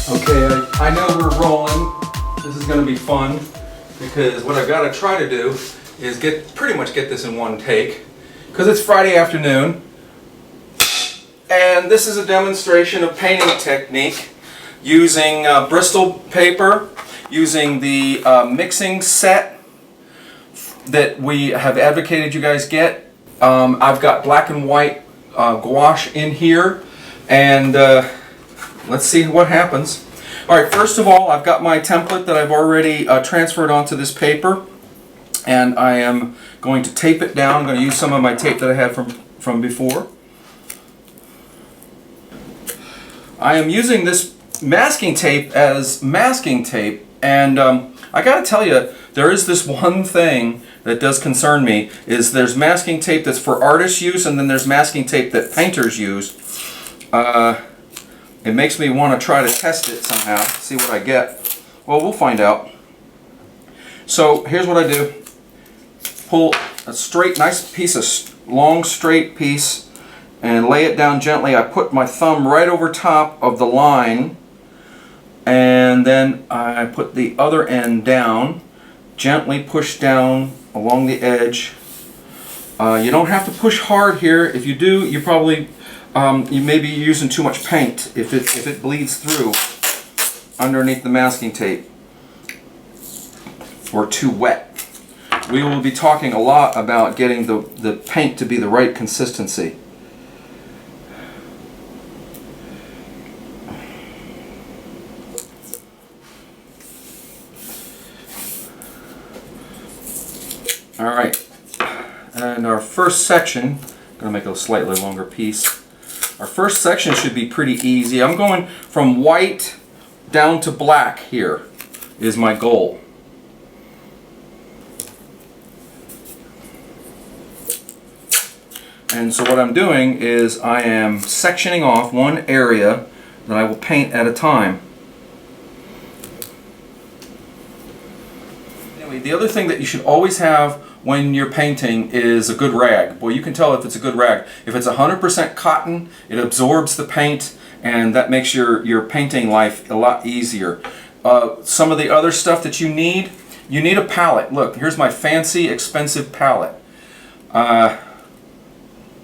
Okay, I know we're rolling. This is going to be fun because what I've got to try to do is pretty much get this in one take because it's Friday afternoon and this is a demonstration of painting technique using Bristol paper, using the mixing set that we have advocated you guys get. I've got black and white gouache in here, and let's see what happens. Alright, first of all, I've got my template that I've already transferred onto this paper, and I am going to tape it down. I'm going to use some of my tape that I had from before. I am using this masking tape as masking tape, and I gotta tell you, there is this one thing that does concern me, is there's masking tape that's for artists use, and then there's masking tape that painters use. It makes me want to try to test it somehow, see what I get. Well, we'll find out. So here's what I do. Pull a straight, nice piece of long straight piece and lay it down gently. I put my thumb right over top of the line, and then I put the other end down, gently push down along the edge. You don't have to push hard here. If you do, you probably you may be using too much paint if it bleeds through underneath the masking tape, or too wet. We will be talking a lot about getting the paint to be the right consistency. Alright, and our first section, I'm going to make a slightly longer piece. Our first section should be pretty easy. I'm going from white down to black here is my goal. And so what I'm doing is I am sectioning off one area that I will paint at a time. Anyway, the other thing that you should always have when you're painting is a good rag. Boy, you can tell if it's a good rag. If it's 100% cotton, it absorbs the paint, and that makes your painting life a lot easier. Some of the other stuff that you need a palette. Look, here's my fancy, expensive palette.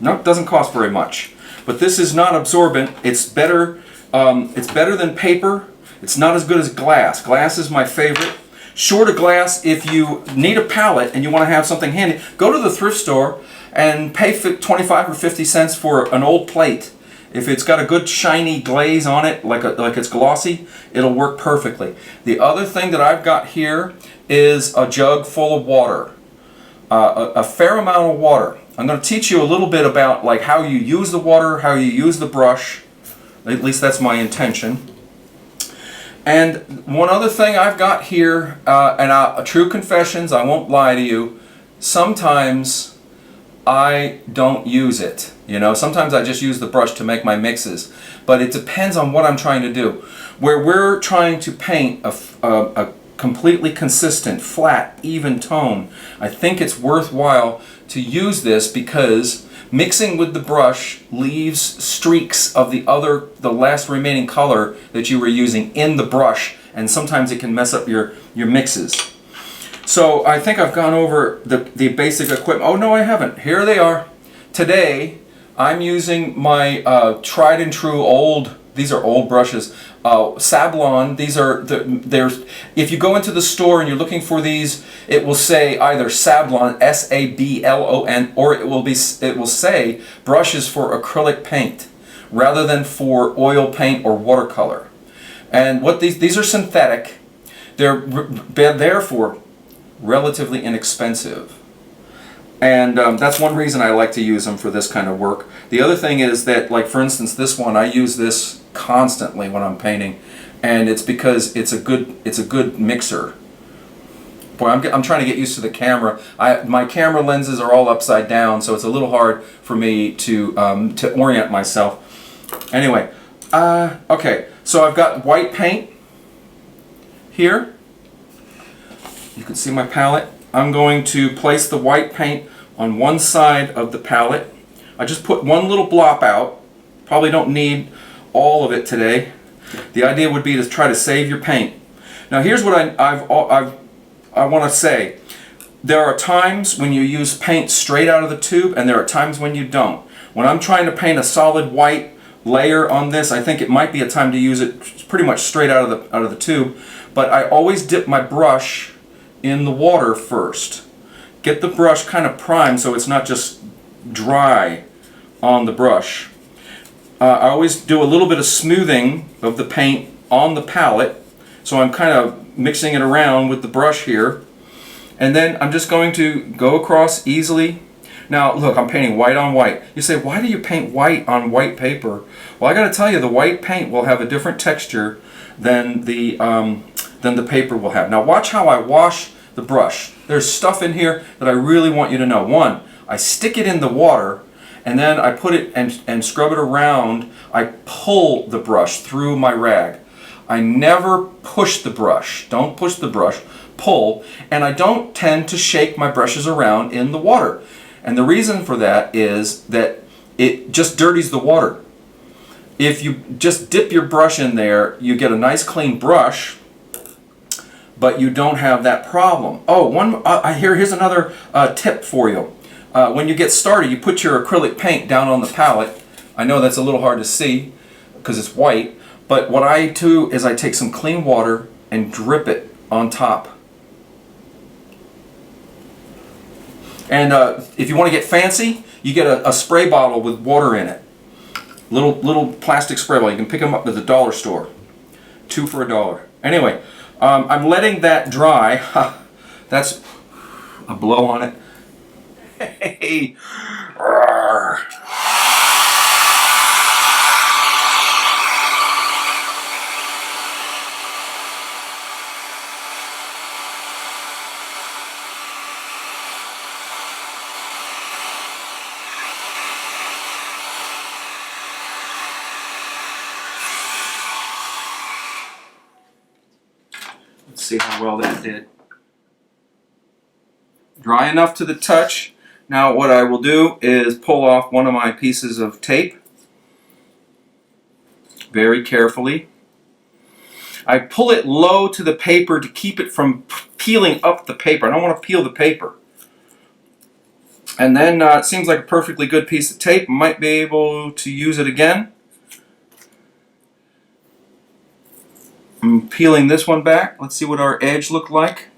Nope, doesn't cost very much. But this is not absorbent. It's better than paper. It's not as good as glass. Glass is my favorite. Short of glass, if you need a palette and you want to have something handy, go to the thrift store and pay 25 or 50 cents for an old plate. If it's got a good shiny glaze on it, like it's glossy, it'll work perfectly. The other thing that I've got here is a jug full of water, a fair amount of water. I'm going to teach you a little bit about like how you use the water, how you use the brush. At least that's my intention. And one other thing I've got here, true confessions, I won't lie to you, sometimes I don't use it. You know, sometimes I just use the brush to make my mixes. But it depends on what I'm trying to do. Where we're trying to paint a completely consistent, flat, even tone, I think it's worthwhile to use this because mixing with the brush leaves streaks of the last remaining color that you were using in the brush, and sometimes it can mess up your mixes. So I think I've gone over the basic equipment. Oh no, I haven't. Here they are. Today I'm using my tried and true these are old brushes, Sablon. These are if you go into the store and you're looking for these, it will say either Sablon, S-A-B-L-O-N, or it will say brushes for acrylic paint rather than for oil paint or watercolor. And what these are synthetic. They're therefore relatively inexpensive. And that's one reason I like to use them for this kind of work. The other thing is that, like for instance, this one, I use this constantly when I'm painting, and it's because it's a good mixer. Boy, I'm trying to get used to the camera. My camera lenses are all upside down, so it's a little hard for me to orient myself. Anyway, okay, so I've got white paint here. You can see my palette. I'm going to place the white paint on one side of the palette. I just put one little blop out. Probably don't need all of it today. The idea would be to try to save your paint. Now here's what I want to say. There are times when you use paint straight out of the tube, and there are times when you don't. When I'm trying to paint a solid white layer on this, I think it might be a time to use it pretty much straight out of the tube. But I always dip my brush in the water first. Get the brush kind of primed so it's not just dry on the brush. I always do a little bit of smoothing of the paint on the palette, so I'm kind of mixing it around with the brush here. And then I'm just going to go across easily. Now look, I'm painting white on white. You say, why do you paint white on white paper? Well, I got to tell you, the white paint will have a different texture than the paper will have. Now watch how I wash the brush. There's stuff in here that I really want you to know. One, I stick it in the water, and then I put it and scrub it around. I pull the brush through my rag. I never push the brush. Don't push the brush, pull. And I don't tend to shake my brushes around in the water. And the reason for that is that it just dirties the water. If you just dip your brush in there, you get a nice clean brush, but you don't have that problem. Oh, here's another tip for you. When you get started, you put your acrylic paint down on the palette. I know that's a little hard to see because it's white, but what I do is I take some clean water and drip it on top. And if you want to get fancy, you get a spray bottle with water in it. Little plastic spray bottle. You can pick them up at the dollar store. 2 for $1. Anyway, I'm letting that dry. That's a blow on it. Hey. Let's see how well that did. Dry enough to the touch. Now what I will do is pull off one of my pieces of tape very carefully. I pull it low to the paper to keep it from peeling up the paper. I don't want to peel the paper. And then it seems like a perfectly good piece of tape. Might be able to use it again. I'm peeling this one back. Let's see what our edge looked like.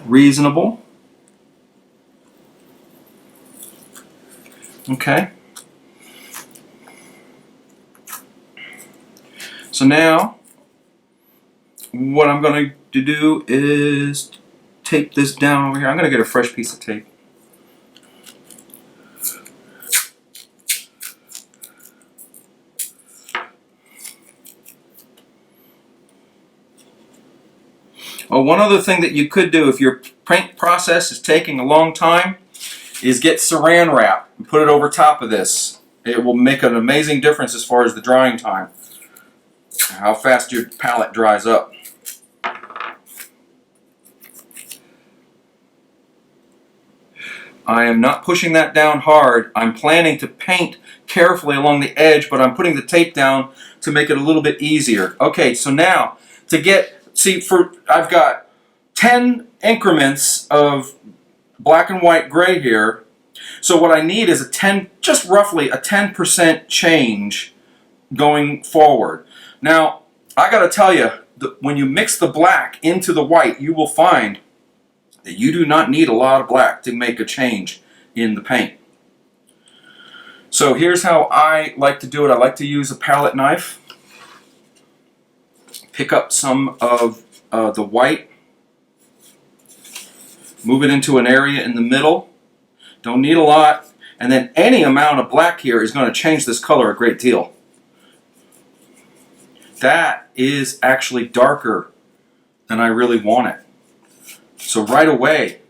Reasonable. Okay. So now, what I'm going to do is tape this down over here. I'm going to get a fresh piece of tape. Oh, one other thing that you could do if your paint process is taking a long time is get saran wrap and put it over top of this. It will make an amazing difference as far as the drying time. How fast your palette dries up. I am not pushing that down hard. I'm planning to paint carefully along the edge, but I'm putting the tape down to make it a little bit easier. Okay, so now to get, I've got 10 increments of black and white gray here. So what I need is just roughly a 10% change going forward. Now, I got to tell you, when you mix the black into the white, you will find that you do not need a lot of black to make a change in the paint. So here's how I like to do it. I like to use a palette knife. Pick up some of the white. Move it into an area in the middle. Don't need a lot. And then any amount of black here is going to change this color a great deal. That is actually darker than I really want it. So right away,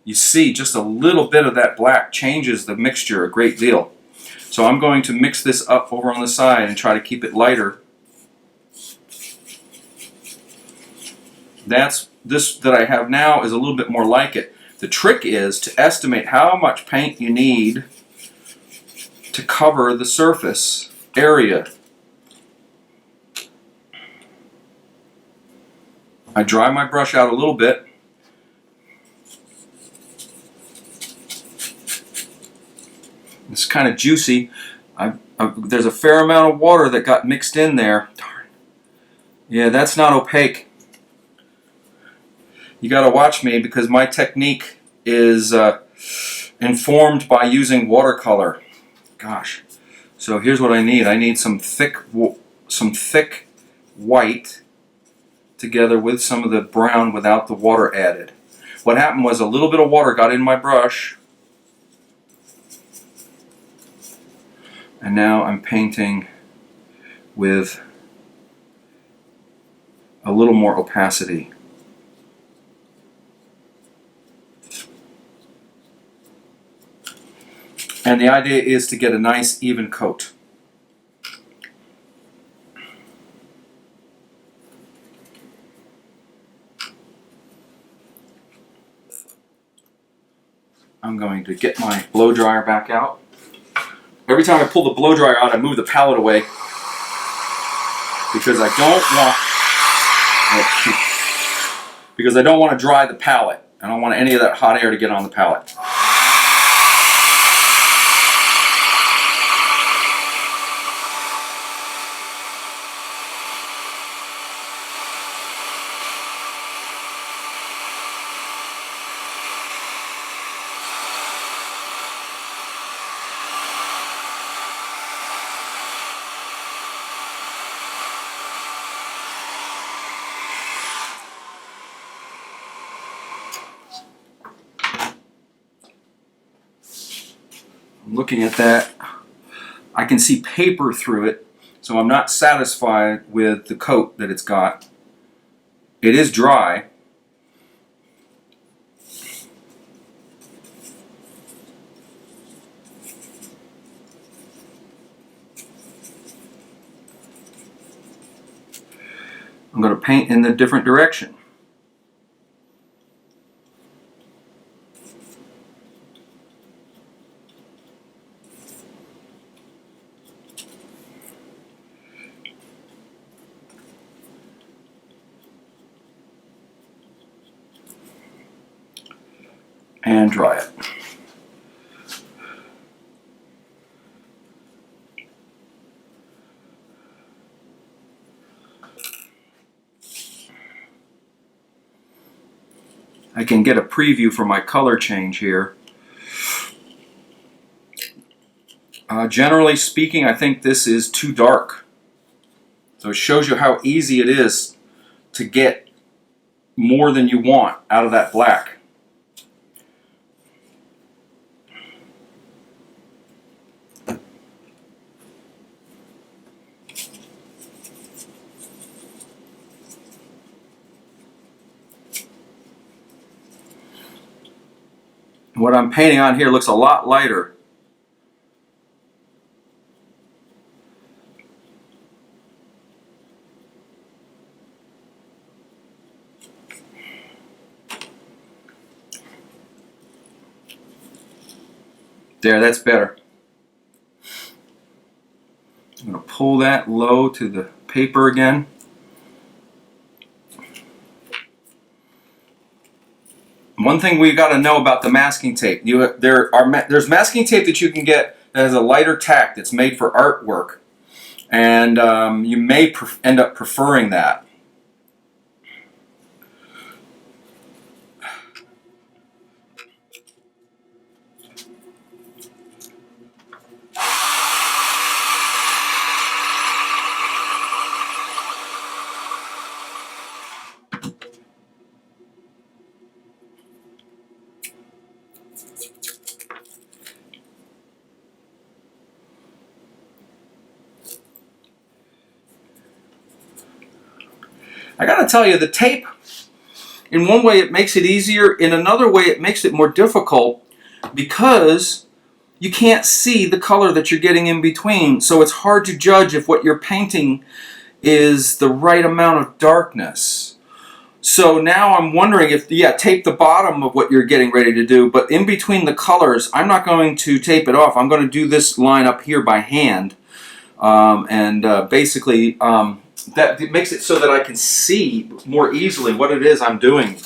you see just a little bit of that black changes the mixture a great deal. So I'm going to mix this up over on the side and try to keep it lighter. This that I have now is a little bit more like it. The trick is to estimate how much paint you need to cover the surface area. I dry my brush out a little bit. It's kind of juicy. There's a fair amount of water that got mixed in there. Darn. Yeah, that's not opaque. You got to watch me because my technique is informed by using watercolor. Gosh. So here's what I need. I need some thick white together with some of the brown without the water added. What happened was a little bit of water got in my brush, and now I'm painting with a little more opacity. And the idea is to get a nice even coat. I'm going to get my blow dryer back out. Every time I pull the blow dryer out, I move the palette away because I don't want to dry the palette. I don't want any of that hot air to get on the palette. Looking at that, I can see paper through it, so I'm not satisfied with the coat that it's got. It is dry. I'm going to paint in the different direction. And dry it. I can get a preview for my color change here. Generally speaking, I think this is too dark. So it shows you how easy it is to get more than you want out of that black. What I'm painting on here looks a lot lighter. There, that's better. I'm going to pull that low to the paper again. One thing we got to know about the masking tape, there's masking tape that you can get that has a lighter tack that's made for artwork, and you may end up preferring that. I gotta tell you, the tape, in one way it makes it easier, in another way it makes it more difficult because you can't see the color that you're getting in between, so it's hard to judge if what you're painting is the right amount of darkness. So now I'm wondering if, yeah, tape the bottom of what you're getting ready to do, but in between the colors, I'm not going to tape it off. I'm going to do this line up here by hand, basically that it makes it so that I can see more easily what it is I'm doing.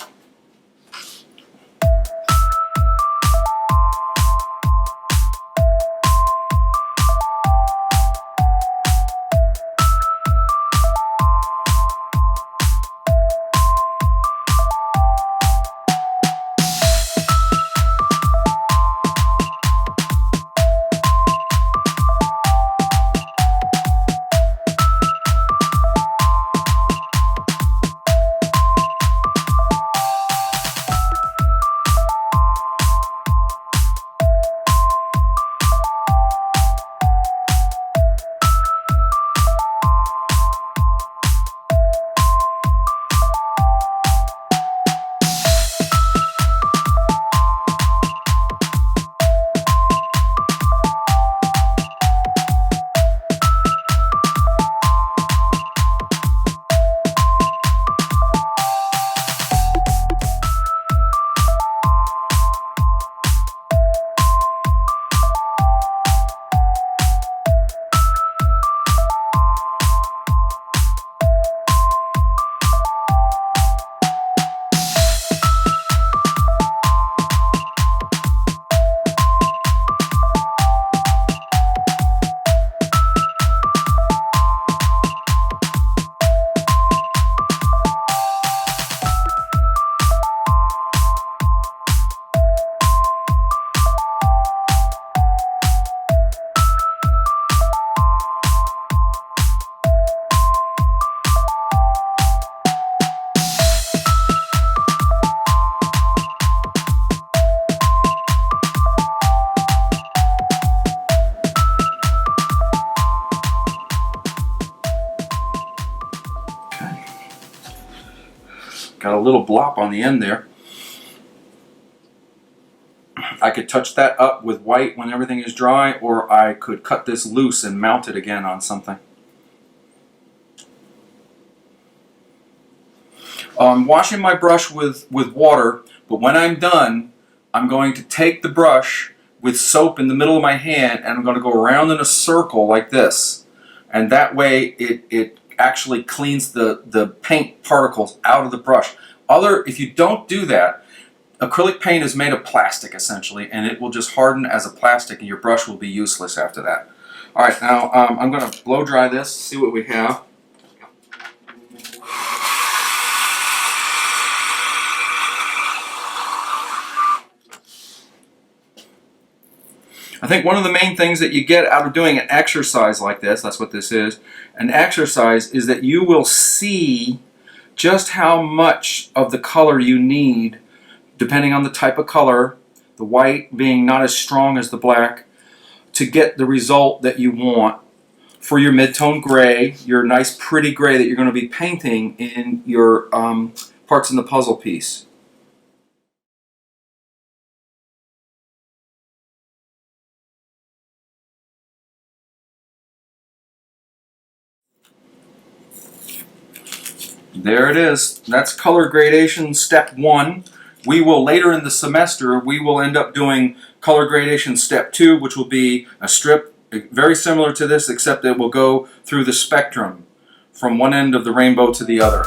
Got a little blop on the end there. I could touch that up with white when everything is dry, or I could cut this loose and mount it again on something. I'm washing my brush with water, but when I'm done, I'm going to take the brush with soap in the middle of my hand and I'm going to go around in a circle like this. And that way it actually cleans the paint particles out of the brush. If you don't do that, acrylic paint is made of plastic essentially, and it will just harden as a plastic and your brush will be useless after that. Alright, now I'm going to blow dry this, see what we have. I think one of the main things that you get out of doing an exercise like this, that's what this is, an exercise, is that you will see just how much of the color you need, depending on the type of color, the white being not as strong as the black, to get the result that you want for your mid-tone gray, your nice pretty gray that you're going to be painting in your parts in the puzzle piece. There it is. That's color gradation step 1. We will later in the semester, we will end up doing color gradation step 2, which will be a strip very similar to this, except it will go through the spectrum from one end of the rainbow to the other.